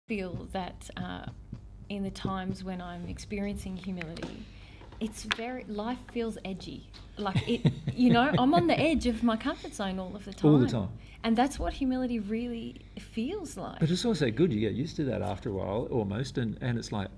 feel that in the times when I'm experiencing humility, life feels edgy. Like it, I'm on the edge of my comfort zone all of the time. All the time. And that's what humility really feels like. But it's also good. You get used to that after a while, almost, and it's like,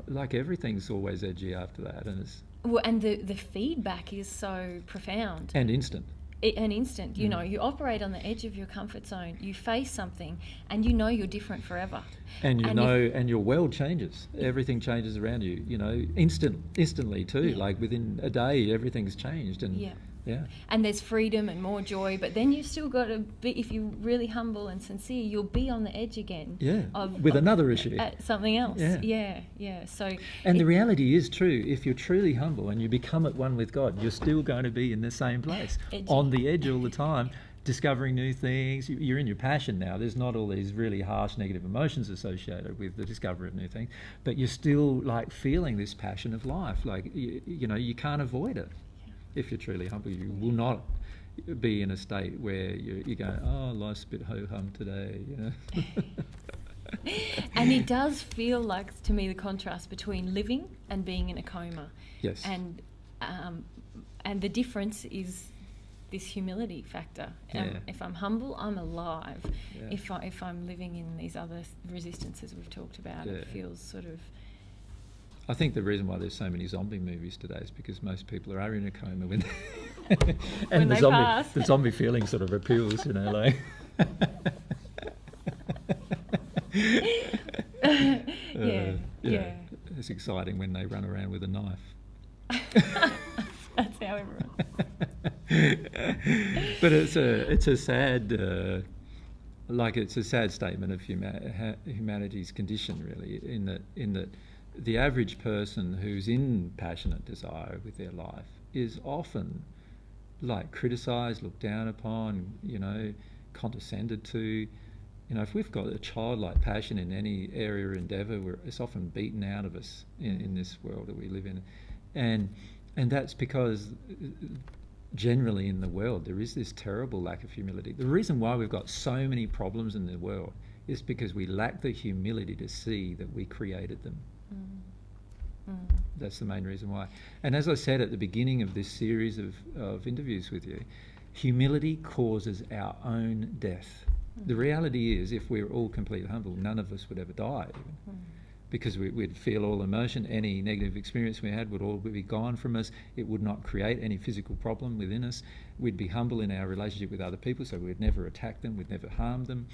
like everything's always edgy after that, and it's. Well, and the feedback is so profound. And instant. You operate on the edge of your comfort zone, you face something, and you're different forever. And and your world changes. Everything changes around you, instantly too. Yeah. Like within a day, everything's changed. And yeah. And there's freedom and more joy, but then you've still got to be, if you're really humble and sincere, you'll be on the edge again. Yeah, with another issue. Something else. Yeah. So. And the reality is true, if you're truly humble and you become at one with God, you're still going to be in the same place, on the edge all the time, discovering new things. You're in your passion now. There's not all these really harsh negative emotions associated with the discovery of new things, but you're still like feeling this passion of life. Like, you can't avoid it. If you're truly humble, you will not be in a state where you go, oh, life's a bit ho-hum today, And it does feel like, to me, the contrast between living and being in a coma. Yes. And the difference is this humility factor. If I'm humble, I'm alive. Yeah. If I'm living in these other resistances we've talked about, it feels sort of. I think the reason why there's so many zombie movies today is because most people are in a coma when and the zombie feeling sort of appeals, like. Yeah. It's exciting when they run around with a knife. That's how everyone. But it's a sad. It's a sad statement of humanity's condition, really, in that the average person who's in passionate desire with their life is often criticised, looked down upon, condescended to. If we've got a childlike passion in any area or endeavour, it's often beaten out of us in this world that we live in, and that's because generally in the world there is this terrible lack of humility. The reason why we've got so many problems in the world is because we lack the humility to see that we created them. That's the main reason why. And as I said at the beginning of this series of interviews with you, humility causes our own death. The reality is, if we were all completely humble, none of us would ever die, even. Because we'd feel all emotion. Any negative experience we had would all be gone from us. It would not create any physical problem within us. We'd be humble in our relationship with other people, so we'd never attack them, we'd never harm them.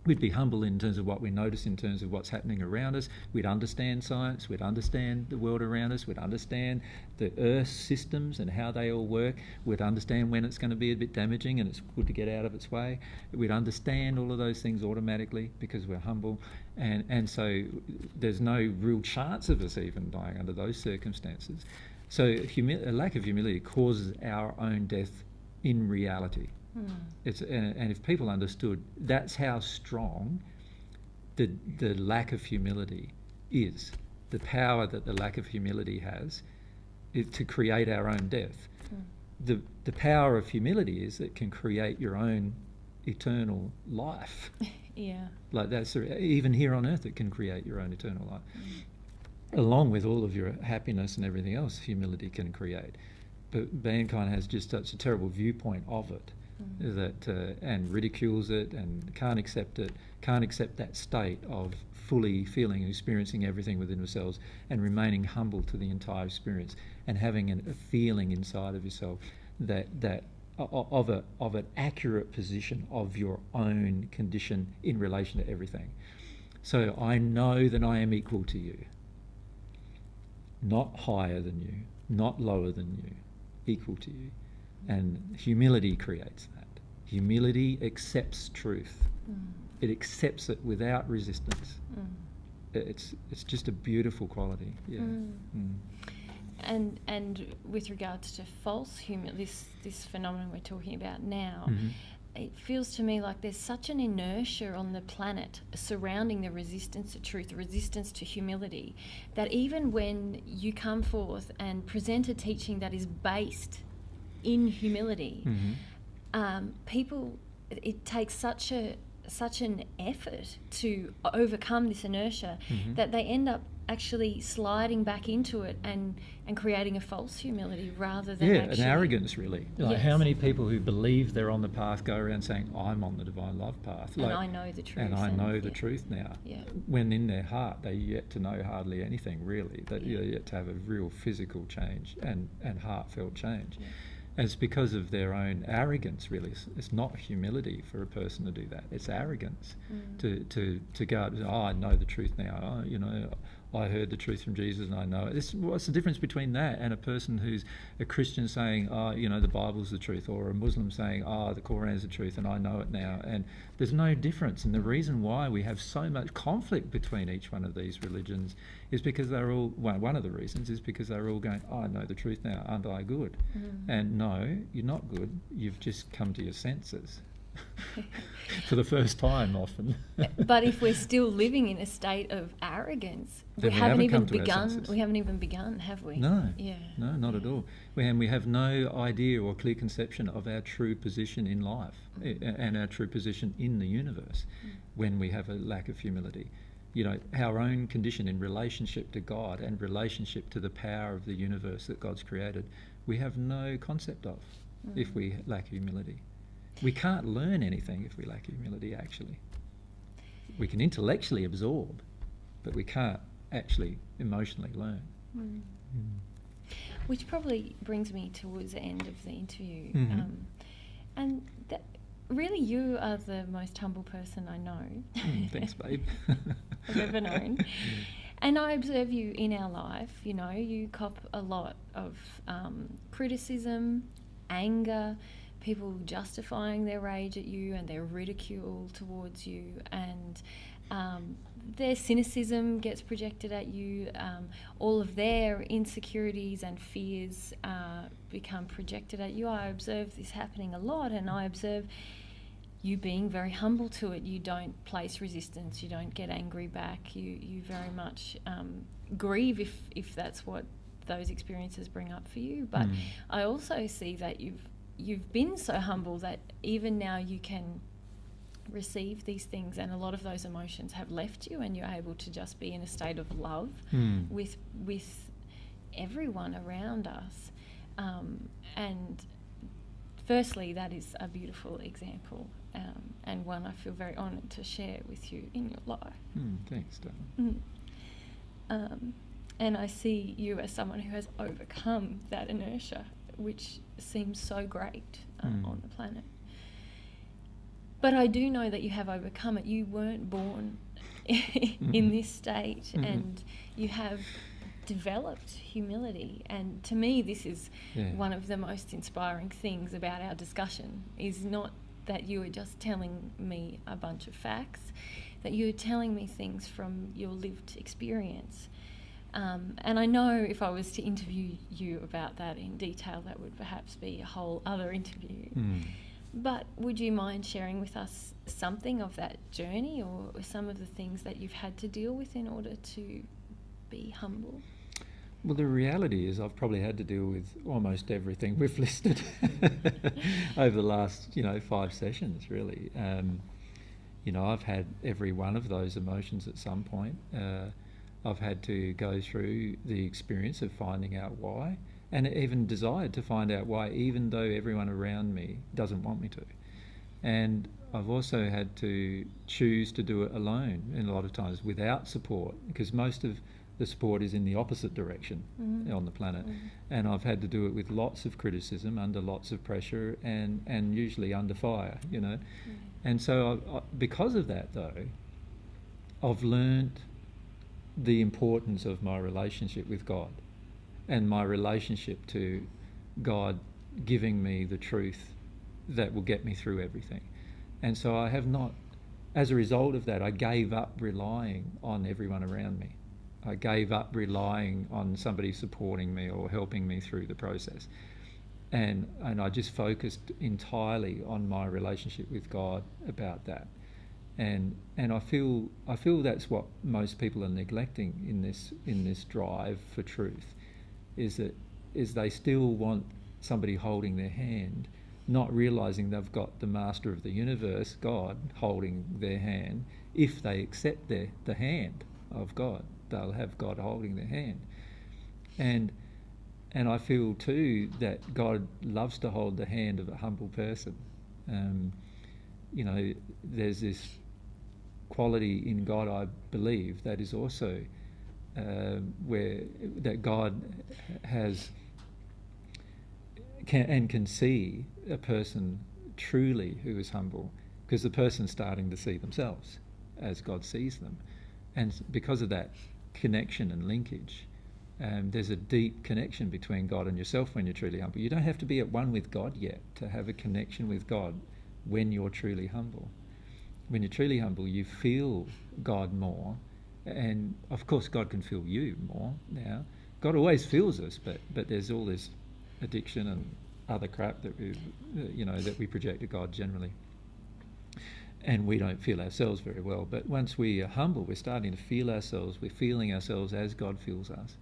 We'd be humble in terms of what we notice, in terms of what's happening around us. We'd understand science, we'd understand the world around us, we'd understand the Earth systems and how they all work. We'd understand when it's going to be a bit damaging and it's good to get out of its way. We'd understand all of those things automatically because we're humble. And so there's no real chance of us even dying under those circumstances. So a lack of humility causes our own death in reality. And if people understood that's how strong the lack of humility is, the power that the lack of humility has to create our own death. The power of humility is it can create your own eternal life. Like that's even here on earth, it can create your own eternal life. Along with all of your happiness and everything else, humility can create. But mankind has just such a terrible viewpoint of it. And ridicules it and can't accept that state of fully feeling and experiencing everything within themselves and remaining humble to the entire experience and having a feeling inside of yourself that of an accurate position of your own condition in relation to everything. So I know that I am equal to you, not higher than you, not lower than you, equal to you. And humility creates that. Humility accepts truth. It accepts it without resistance. It's just a beautiful quality. And with regards to false humility, this phenomenon we're talking about now, it feels to me like there's such an inertia on the planet surrounding the resistance to truth, the resistance to humility, that even when you come forth and present a teaching that is based in humility, people, it takes such a such an effort to overcome this inertia that they end up actually sliding back into it and creating a false humility rather than an arrogance, really. Like, Yes. how many people who believe they're on the path go around saying, I'm on the divine love path. And I know the truth. And I know the truth now. Yeah. When in their heart they yet to know hardly anything, really. That you're yet to have a real physical change and heartfelt change. Yeah. And it's because of their own arrogance, really. It's not humility for a person to do that. It's arrogance to go out and say, I know the truth now. I heard the truth from Jesus and I know it. What's the difference between that and a person who's a Christian saying, the Bible's the truth, or a Muslim saying, the Koran's the truth and I know it now? And there's no difference. And the reason why we have so much conflict between each one of these religions is because they're all, one of the reasons is because they're all going, I know the truth now, aren't I good? And no, you're not good. You've just come to your senses. For the first time often. But if we're still living in a state of arrogance, Then we haven't even come to our begun. senses. We haven't even begun, have we? No. Yeah. No, not at all. And we have no idea or clear conception of our true position in life and our true position in the universe when we have a lack of humility. Our own condition in relationship to God and relationship to the power of the universe that God's created, we have no concept of if we lack humility. We can't learn anything if we lack humility, actually. We can intellectually absorb, but we can't actually emotionally learn. Which probably brings me towards the end of the interview. And that, really, you are the most humble person I know. Thanks, babe. I've ever known. And I observe you in our life, you cop a lot of criticism, anger, people justifying their rage at you and their ridicule towards you, and their cynicism gets projected at you. All of their insecurities and fears become projected at you. I observe this happening a lot, and I observe you being very humble to it. You don't place resistance. You don't get angry back. You very much grieve if that's what those experiences bring up for you. But I also see that you've been so humble that even now you can receive these things, and a lot of those emotions have left you, and you're able to just be in a state of love with everyone around us. And firstly, that is a beautiful example, and one I feel very honoured to share with you in your life. Thanks, darling. And I see you as someone who has overcome that inertia, which seems so great on the planet. But I do know that you have overcome it. You weren't born in this state, and you have developed humility. And to me, this is one of the most inspiring things about our discussion, is not that you are just telling me a bunch of facts, that you're telling me things from your lived experience. And I know if I was to interview you about that in detail, that would perhaps be a whole other interview. But would you mind sharing with us something of that journey, or some of the things that you've had to deal with in order to be humble? Well, the reality is I've probably had to deal with almost everything we've listed over the last, 5 sessions, really. I've had every one of those emotions at some point. I've had to go through the experience of finding out why, and even desired to find out why, even though everyone around me doesn't want me to. And I've also had to choose to do it alone, and a lot of times without support, because most of the support is in the opposite direction on the planet. And I've had to do it with lots of criticism, under lots of pressure, and usually under fire, And so because of that, though, I've learned the importance of my relationship with God, and my relationship to God giving me the truth that will get me through everything. And so I have not, as a result of that, I gave up relying on everyone around me. I gave up relying on somebody supporting me or helping me through the process. And I just focused entirely on my relationship with God about that. And I feel that's what most people are neglecting in this drive for truth, is they still want somebody holding their hand not realising they've got the master of the universe, God, holding their hand. If they accept the hand of God, they'll have God holding their hand. And I feel too that God loves to hold the hand of a humble person. You know, there's this quality in God, I believe, that is also where that God can see a person truly who is humble, because the person's starting to see themselves as God sees them, and because of that connection and linkage, there's a deep connection between God and yourself when you're truly humble. You don't have to be at one with God yet to have a connection with God when you're truly humble. When you're truly humble, you feel God more, and of course God can feel you more now. God always feels us, but there's all this addiction and other crap that we project to God generally, and we don't feel ourselves very well. But once we are humble, we're starting to feel ourselves. We're feeling ourselves as God feels us,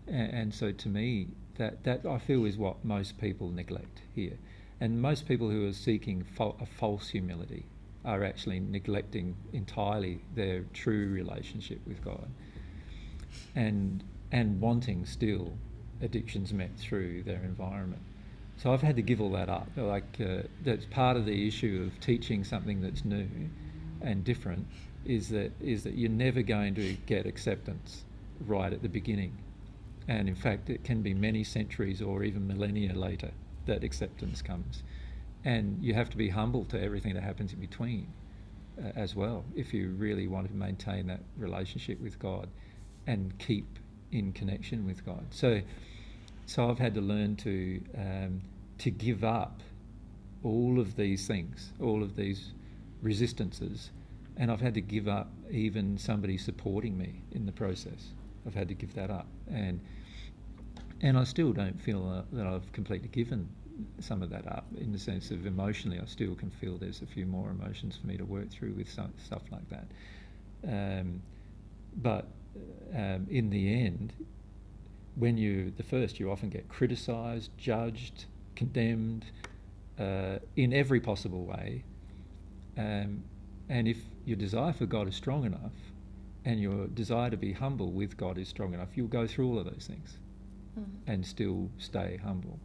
and so to me, that I feel is what most people neglect here, and most people who are seeking a false humility are actually neglecting entirely their true relationship with God, and wanting still addictions met through their environment. So I've had to give all that up. That's part of the issue of teaching something that's new and different, is that you're never going to get acceptance right at the beginning. And in fact, it can be many centuries or even millennia later that acceptance comes. And you have to be humble to everything that happens in between as well, if you really want to maintain that relationship with God and keep in connection with God. So I've had to learn to give up all of these things, all of these resistances, and I've had to give up even somebody supporting me in the process. I've had to give that up, and I still don't feel that I've completely given some of that up, in the sense of emotionally I still can feel there's a few more emotions for me to work through with stuff like that. But in the end, when you're the first, you often get criticised, judged, condemned in every possible way. And if your desire for God is strong enough, and your desire to be humble with God is strong enough, you'll go through all of those things and still stay humble.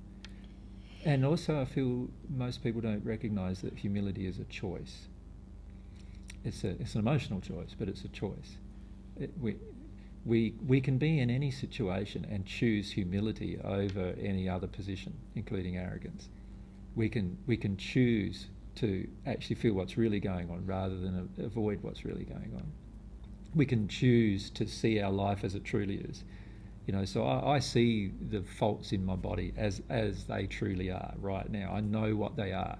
And also I feel most people don't recognise that humility is a choice. It's an emotional choice, but it's a choice. We can be in any situation and choose humility over any other position, including arrogance. We can choose to actually feel what's really going on rather than avoid what's really going on. We can choose to see our life as it truly is. You know, so I see the faults in my body as they truly are right now. I know what they are.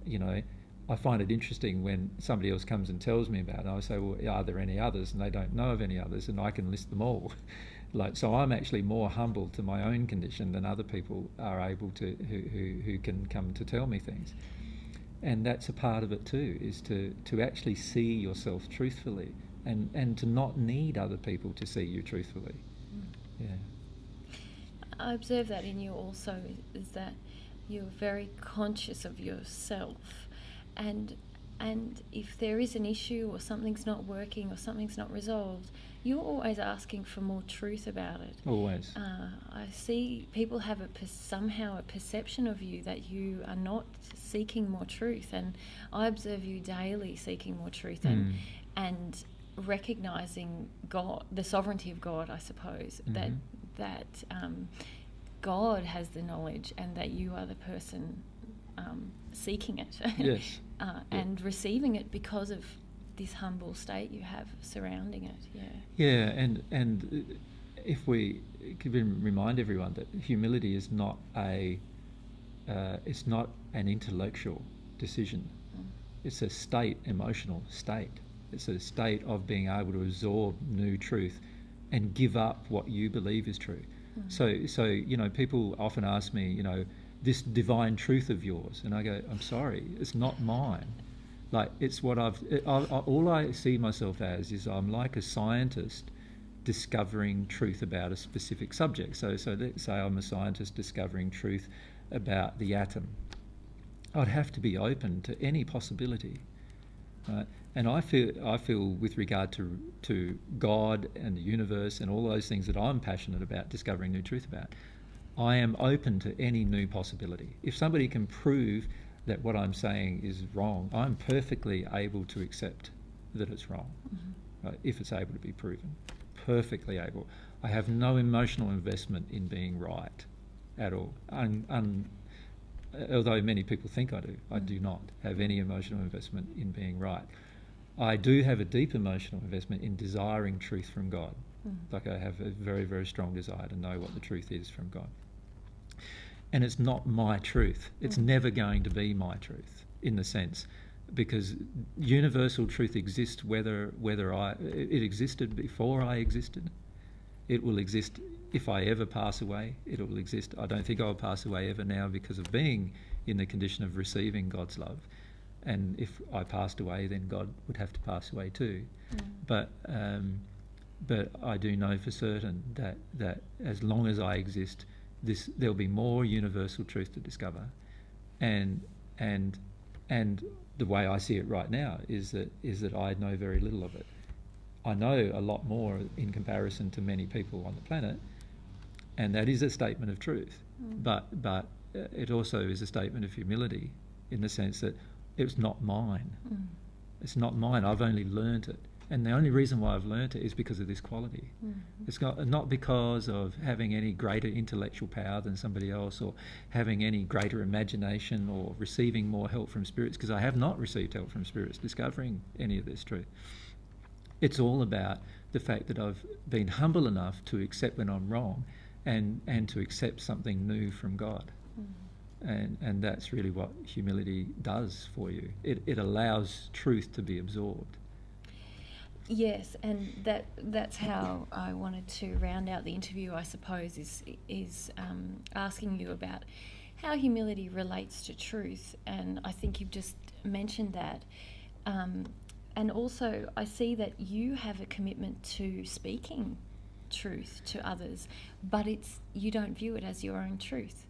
You know, I find it interesting when somebody else comes and tells me about it. I say, well, are there any others? And they don't know of any others, and I can list them all. So I'm actually more humble to my own condition than other people are able to, who can come to tell me things. And that's a part of it too, is to actually see yourself truthfully, and to not need other people to see you truthfully. Yeah. I observe that in you also, is that you're very conscious of yourself, and if there is an issue or something's not working or something's not resolved, you're always asking for more truth about it. Always. I see people have somehow a perception of you that you are not seeking more truth, and I observe you daily seeking more truth and recognising God, the sovereignty of God, I suppose, that God has the knowledge and that you are the person seeking it. Yes. And receiving it because of this humble state you have surrounding it. Yeah, and if we can remind everyone that humility is not it's not an intellectual decision. It's a state, emotional state. It's a state of being able to absorb new truth and give up what you believe is true. So you know, people often ask me, you know, this divine truth of yours, and I go, I'm sorry, it's not mine. Like, it's what all I see myself as is I'm like a scientist discovering truth about a specific subject. So let's say I'm a scientist discovering truth about the atom. I'd have to be open to any possibility. Right? And I feel with regard to God and the universe and all those things that I'm passionate about discovering new truth about, I am open to any new possibility. If somebody can prove that what I'm saying is wrong, I'm perfectly able to accept that it's wrong, right? If it's able to be proven. Perfectly able. I have no emotional investment in being right at all. Although many people think I do, I do not have any emotional investment in being right. I do have a deep emotional investment in desiring truth from God. Like I have a very, very strong desire to know what the truth is from God. And it's not my truth. It's never going to be my truth, in the sense, because universal truth exists whether it existed before I existed. It will exist if I ever pass away. It will exist. I don't think I'll pass away ever now because of being in the condition of receiving God's love. And if I passed away, then God would have to pass away too. But I do know for certain that as long as I exist, there'll be more universal truth to discover, and the way I see it right now is that I know very little of it. I know a lot more in comparison to many people on the planet, and that is a statement of truth. But it also is a statement of humility, in the sense that it's not mine. It's not mine. I've only learnt it. And the only reason why I've learnt it is because of this quality. It's not because of having any greater intellectual power than somebody else, or having any greater imagination, or receiving more help from spirits, because I have not received help from spirits discovering any of this truth. It's all about the fact that I've been humble enough to accept when I'm wrong, and to accept something new from God. And that's really what humility does for you. It allows truth to be absorbed. Yes, and that's how I wanted to round out the interview, I suppose, is asking you about how humility relates to truth. And I think you've just mentioned that. And also, I see that you have a commitment to speaking truth to others, but you don't view it as your own truth.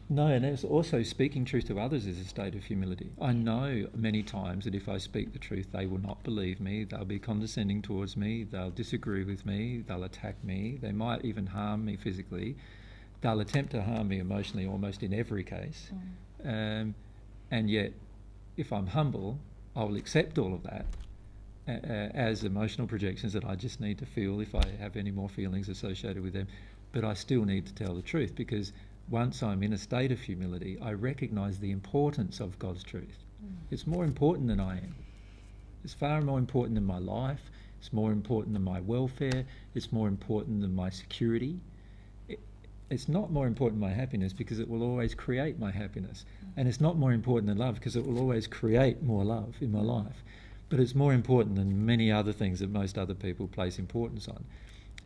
No, and it's also speaking truth to others is a state of humility. I know many times that if I speak the truth, they will not believe me. They'll be condescending towards me. They'll disagree with me. They'll attack me. They might even harm me physically. They'll attempt to harm me emotionally almost in every case. And yet, if I'm humble, I will accept all of that as emotional projections that I just need to feel if I have any more feelings associated with them. But I still need to tell the truth, because once I'm in a state of humility, I recognise the importance of God's truth. It's more important than I am. It's far more important than my life. It's more important than my welfare. It's more important than my security. It's not more important than my happiness, because it will always create my happiness. And it's not more important than love, because it will always create more love in my life. But it's more important than many other things that most other people place importance on.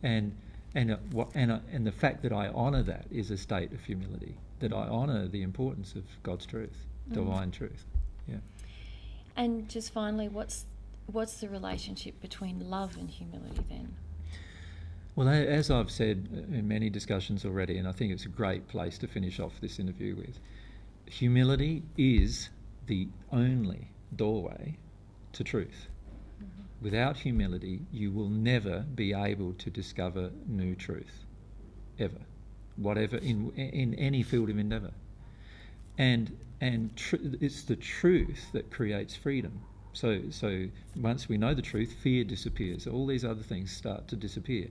And the fact that I honour that is a state of humility, that I honour the importance of God's truth, divine truth. Yeah. And just finally, what's the relationship between love and humility then? Well, as I've said in many discussions already, and I think it's a great place to finish off this interview with, humility is the only doorway to truth. Without humility, you will never be able to discover new truth, ever, whatever, in any field of endeavour. And it's the truth that creates freedom. So once we know the truth, fear disappears. All these other things start to disappear.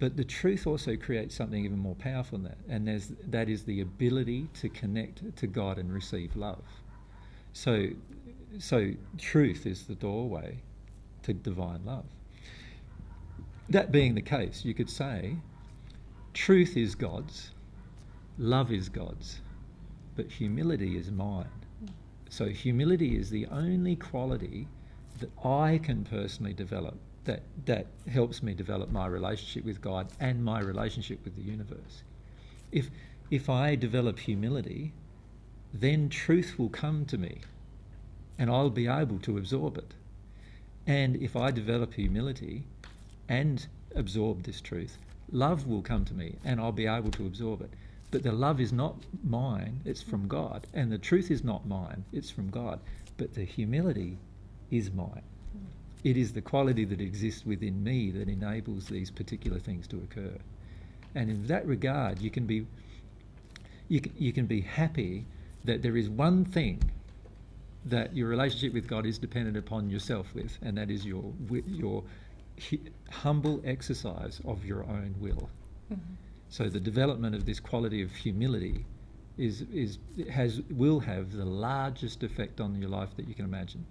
But the truth also creates something even more powerful than that, and that is the ability to connect to God and receive love. So truth is the doorway to divine love. That being the case, you could say truth is God's, love is God's, but humility is mine. So humility is the only quality that I can personally develop that helps me develop my relationship with God and my relationship with the universe. If I develop humility, then truth will come to me and I'll be able to absorb it. And if I develop humility and absorb this truth, love will come to me and I'll be able to absorb it. But the love is not mine, it's from God. And the truth is not mine, it's from God. But the humility is mine. It is the quality that exists within me that enables these particular things to occur. And in that regard, you can be happy that there is one thing that your relationship with God is dependent upon yourself with, and that is your humble exercise of your own will. Mm-hmm. So the development of this quality of humility will have the largest effect on your life that you can imagine,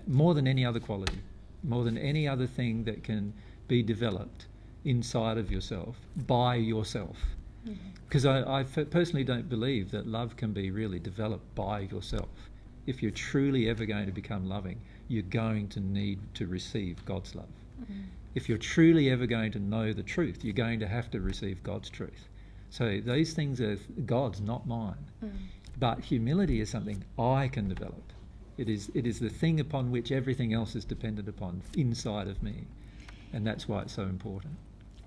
more than any other quality, more than any other thing that can be developed inside of yourself by yourself. Because I personally don't believe that love can be really developed by yourself. If you're truly ever going to become loving, you're going to need to receive God's love. If you're truly ever going to know the truth, you're going to have to receive God's truth. So these things are God's, not mine. But humility is something I can develop. It is the thing upon which everything else is dependent upon inside of me. And that's why it's so important.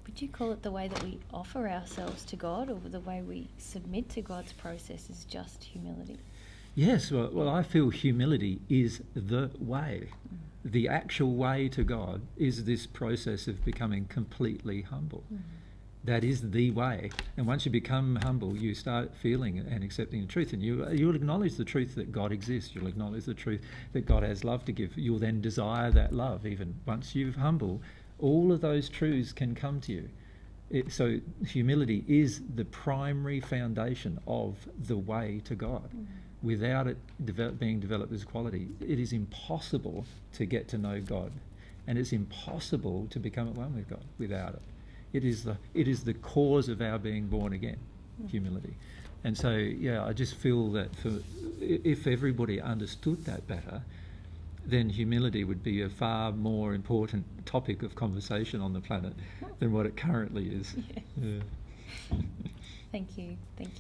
Would you call it the way that we offer ourselves to God, or the way we submit to God's process is just humility? Yes, well, I feel humility is the way. The actual way to God is this process of becoming completely humble. That is the way. And once you become humble, you start feeling and accepting the truth. And you'll acknowledge the truth that God exists. You'll acknowledge the truth that God has love to give. You'll then desire that love. Even once you're humble, all of those truths can come to you. So humility is the primary foundation of the way to God. Without it being developed as quality, it is impossible to get to know God. And it's impossible to become at one with God without it. It is the cause of our being born again, humility. And so, I just feel that if everybody understood that better, then humility would be a far more important topic of conversation on the planet than what it currently is. Yes. Yeah. Thank you,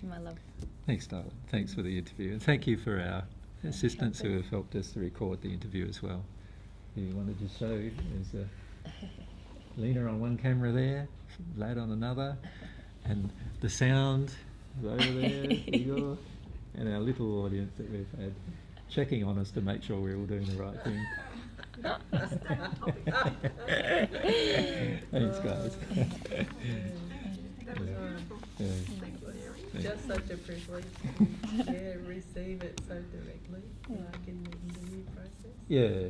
my love. Thanks, darling. Thanks for the interview. And thank you for our assistants who have helped us to record the interview as well. You wanted to show, there's Lena on one camera there, Lad on another, and the sound is over there, Igor, and our little audience that we've had checking on us to make sure we're all doing the right thing. Thanks, guys. Just such a privilege to receive it so directly, like in the interview process. Yeah.